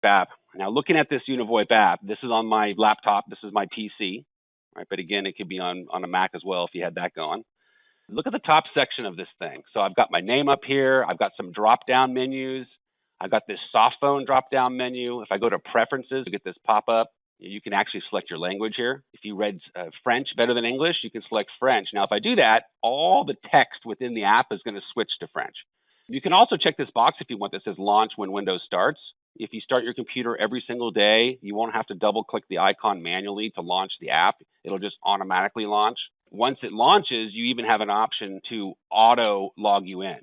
app. Now, looking at this UniVoIP app, this is on my laptop. This is my PC, right? But again, it could be on a Mac as well if you had that going. Look at the top section of this thing. So I've got my name up here. I've got some drop-down menus. I've got this soft phone drop-down menu. If I go to preferences, you get this pop-up. You can actually select your language here. If you read French better than English, you can select French. Now, if I do that, all the text within the app is going to switch to French. You can also check this box if you want that says launch when Windows starts. If you start your computer every single day, you won't have to double click the icon manually to launch the app. It'll just automatically launch. Once it launches, you even have an option to auto log you in.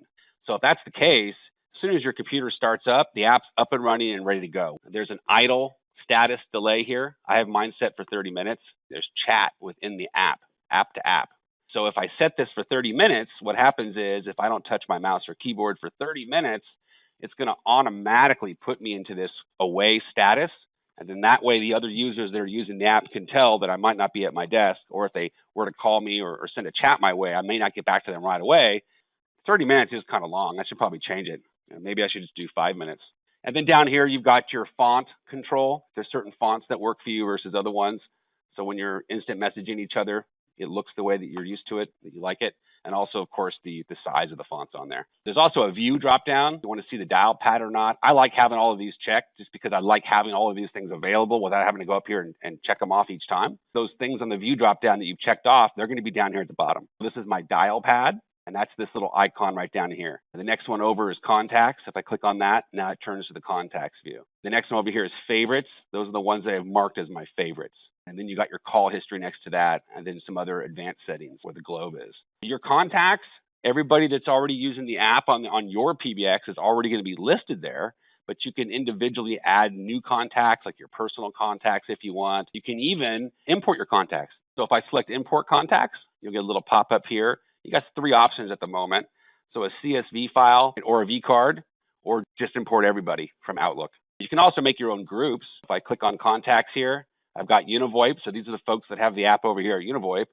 So if that's the case, as soon as your computer starts up, the app's up and running and ready to go. There's an idle status delay here. I have mine set for 30 minutes. There's chat within the app to app. So if I set this for 30 minutes, what happens is if I don't touch my mouse or keyboard for 30 minutes, it's going to automatically put me into this away status. And then that way the other users that are using the app can tell that I might not be at my desk, or if they were to call me or send a chat my way, I may not get back to them right away. 30 minutes is kind of long. I should probably change it. Maybe I should just do 5 minutes. And then down here, you've got your font control. There's certain fonts that work for you versus other ones. So when you're instant messaging each other, it looks the way that you're used to it, that you like it. And also, of course, the size of the fonts on there. There's also a view drop down. You want to see the dial pad or not. I like having all of these checked just because I like having all of these things available without having to go up here and check them off each time. Those things on the view drop down that you've checked off, they're going to be down here at the bottom. This is my dial pad, and that's this little icon right down here. The next one over is contacts. If I click on that, now it turns to the contacts view. The next one over here is favorites. Those are the ones that I have marked as my favorites. And then you got your call history next to that, and then some other advanced settings where the globe is. Your contacts, everybody that's already using the app on your PBX is already going to be listed there, but you can individually add new contacts, like your personal contacts if you want. You can even import your contacts. So if I select import contacts, you'll get a little pop-up here. You got 3 options at the moment. So a CSV file or a vCard, or just import everybody from Outlook. You can also make your own groups. If I click on contacts here, I've got UniVoIP, so these are the folks that have the app over here at UniVoIP,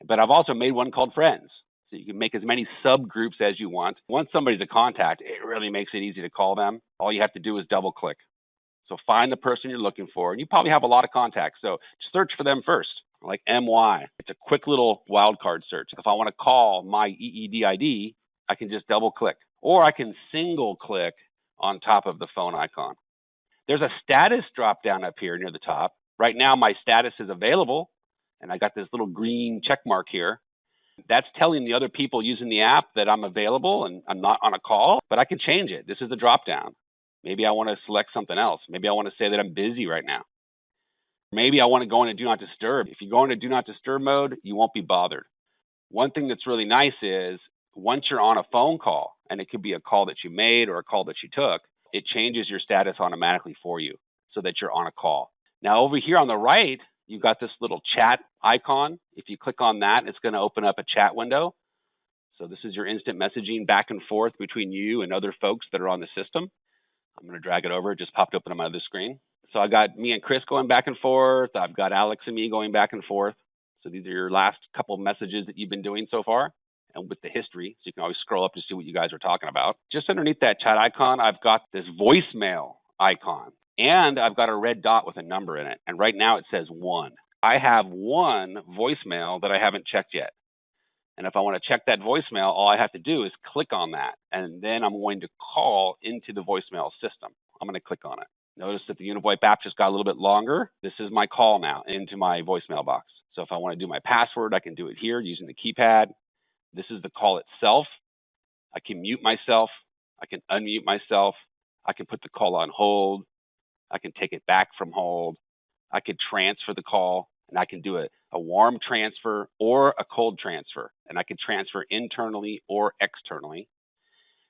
but I've also made one called Friends. So you can make as many subgroups as you want. Once somebody's a contact, it really makes it easy to call them. All you have to do is double click. So find the person you're looking for, and you probably have a lot of contacts, so search for them first, like MY. It's a quick little wildcard search. If I want to call my EEDID, I can just double click, or I can single click on top of the phone icon. There's a status drop down up here near the top. Right now, my status is available, and I got this little green check mark here. That's telling the other people using the app that I'm available and I'm not on a call, but I can change it. This is a drop down. Maybe I want to select something else. Maybe I want to say that I'm busy right now. Maybe I want to go into Do Not Disturb. If you go into Do Not Disturb mode, you won't be bothered. One thing that's really nice is once you're on a phone call, and it could be a call that you made or a call that you took, it changes your status automatically for you so that you're on a call. Now, over here on the right, you've got this little chat icon. If you click on that, it's going to open up a chat window. So this is your instant messaging back and forth between you and other folks that are on the system. I'm going to drag it over. It just popped open on my other screen. So I got me and Chris going back and forth. I've got Alex and me going back and forth. So these are your last couple of messages that you've been doing so far, and with the history. So you can always scroll up to see what you guys are talking about. Just underneath that chat icon, I've got this voicemail icon. And I've got a red dot with a number in it. And right now it says 1. I have 1 voicemail that I haven't checked yet. And if I want to check that voicemail, all I have to do is click on that. And then I'm going to call into the voicemail system. I'm going to click on it. Notice that the UniVoIP app just got a little bit longer. This is my call now into my voicemail box. So if I want to do my password, I can do it here using the keypad. This is the call itself. I can mute myself. I can unmute myself. I can put the call on hold. I can take it back from hold. I could transfer the call, and I can do a warm transfer or a cold transfer, and I can transfer internally or externally.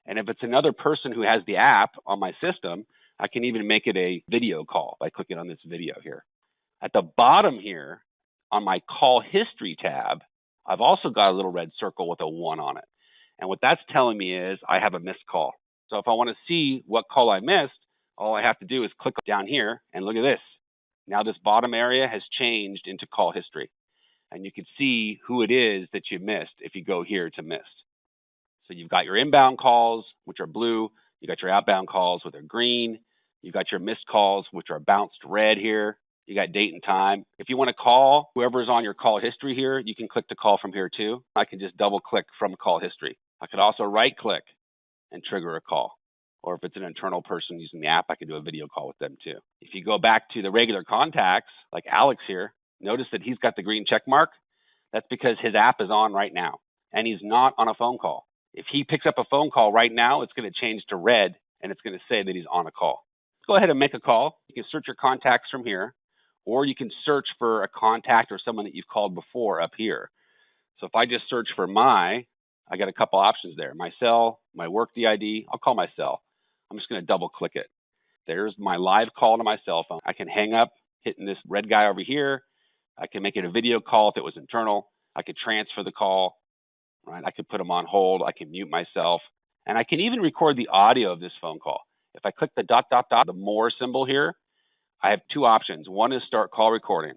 And if it's another person who has the app on my system, I can even make it a video call by clicking on this video here. At the bottom here, on my call history tab, I've also got a little red circle with a 1 on it. And what that's telling me is I have a missed call. So if I want to see what call I missed, all I have to do is click down here and look at this. Now this bottom area has changed into call history. And you can see who it is that you missed if you go here to missed. So you've got your inbound calls, which are blue. You got your outbound calls, which are green. You got your missed calls, which are bounced red here. You got date and time. If you want to call whoever's on your call history here, you can click to call from here too. I can just double click from call history. I could also right click and trigger a call. Or if it's an internal person using the app, I can do a video call with them too. If you go back to the regular contacts, like Alex here, notice that he's got the green check mark. That's because his app is on right now and he's not on a phone call. If he picks up a phone call right now, it's going to change to red and it's going to say that he's on a call. Go ahead and make a call. You can search your contacts from here, or you can search for a contact or someone that you've called before up here. So if I just search for I got a couple options there. My cell, my work DID, I'll call my cell. I'm just going to double click it. There's my live call to my cell phone. I can hang up hitting this red guy over here. I can make it a video call if it was internal. I could transfer the call, right? I could put them on hold. I can mute myself. And I can even record the audio of this phone call. If I click the ... the more symbol here, I have two options. One is start call recording.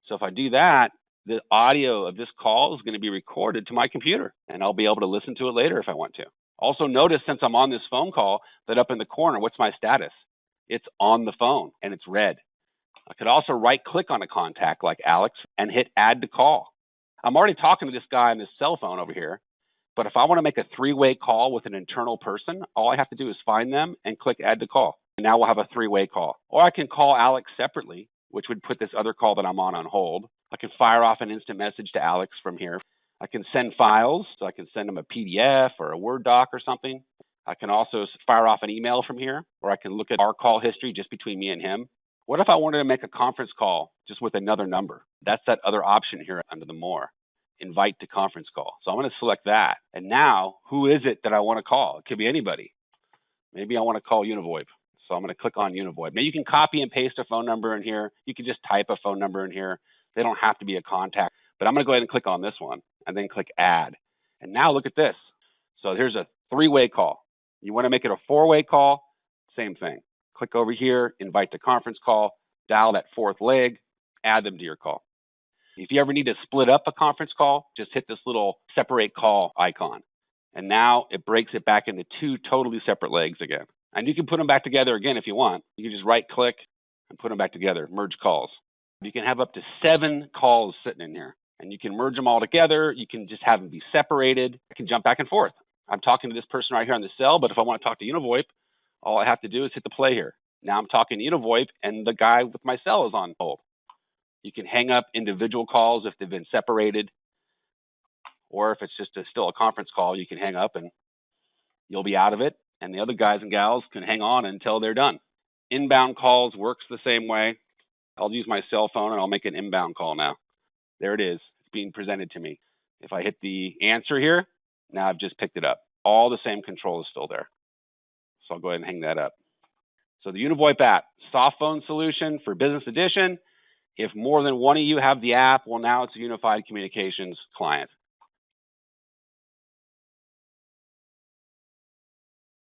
So if I do that, the audio of this call is going to be recorded to my computer, and I'll be able to listen to it later if I want to. Also notice, since I'm on this phone call, that up in the corner, what's my status? It's on the phone, and it's red. I could also right-click on a contact like Alex and hit add to call. I'm already talking to this guy on this cell phone over here, but if I want to make a three-way call with an internal person, all I have to do is find them and click add to call. And now we'll have a three-way call. Or I can call Alex separately, which would put this other call that I'm on hold. I can fire off an instant message to Alex from here. I can send files, so I can send him a PDF or a Word doc or something. I can also fire off an email from here, or I can look at our call history just between me and him. What if I wanted to make a conference call just with another number? That's that other option here under the more. Invite to conference call. So I'm going to select that. And now, who is it that I want to call? It could be anybody. Maybe I want to call UniVoIP. So I'm going to click on UniVoIP. Now you can copy and paste a phone number in here. You can just type a phone number in here. They don't have to be a contact. But I'm going to go ahead and click on this one and then click add. And now look at this. So here's a three-way call. You want to make it a four-way call? Same thing. Click over here, invite to conference call, dial that fourth leg, add them to your call. If you ever need to split up a conference call, just hit this little separate call icon. And now it breaks it back into two totally separate legs again. And you can put them back together again if you want. You can just right click and put them back together, merge calls. You can have up to 7 calls sitting in here and you can merge them all together. You can just have them be separated. I can jump back and forth. I'm talking to this person right here on the cell, but if I want to talk to UniVoIP, all I have to do is hit the play here. Now I'm talking to UniVoIP and the guy with my cell is on hold. You can hang up individual calls if they've been separated, or if it's just still a conference call, you can hang up and you'll be out of it. And the other guys and gals can hang on until they're done. Inbound calls works the same way. I'll use my cell phone and I'll make an inbound call now. There it is. It's being presented to me. If I hit the answer here, now I've just picked it up. All the same control is still there. So I'll go ahead and hang that up. So the UniVoIP app, soft phone solution for Business Edition. If more than one of you have the app, well, now it's a unified communications client.